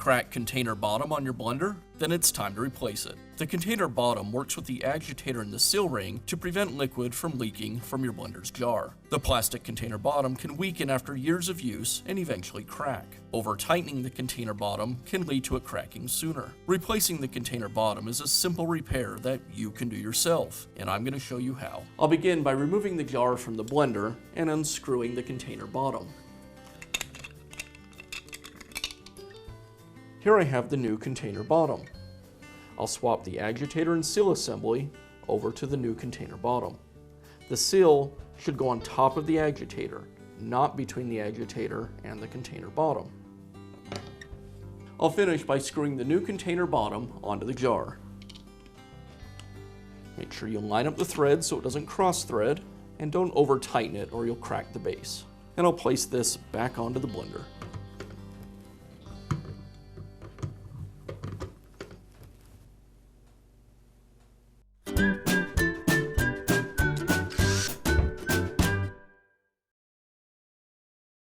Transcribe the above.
Crack container bottom on your blender? Then it's time to replace it. The container bottom works with the agitator in the seal ring to prevent liquid from leaking from your blender's jar. The plastic container bottom can weaken after years of use and eventually crack. Over-tightening the container bottom can lead to it cracking sooner. Replacing the container bottom is a simple repair that you can do yourself, and I'm going to show you how. I'll begin by removing the jar from the blender and unscrewing the container bottom. Here I have the new container bottom. I'll swap the agitator and seal assembly over to the new container bottom. The seal should go on top of the agitator, not between the agitator and the container bottom. I'll finish by screwing the new container bottom onto the jar. Make sure you line up the thread so it doesn't cross thread, and don't over tighten it or you'll crack the base. And I'll place this back onto the blender.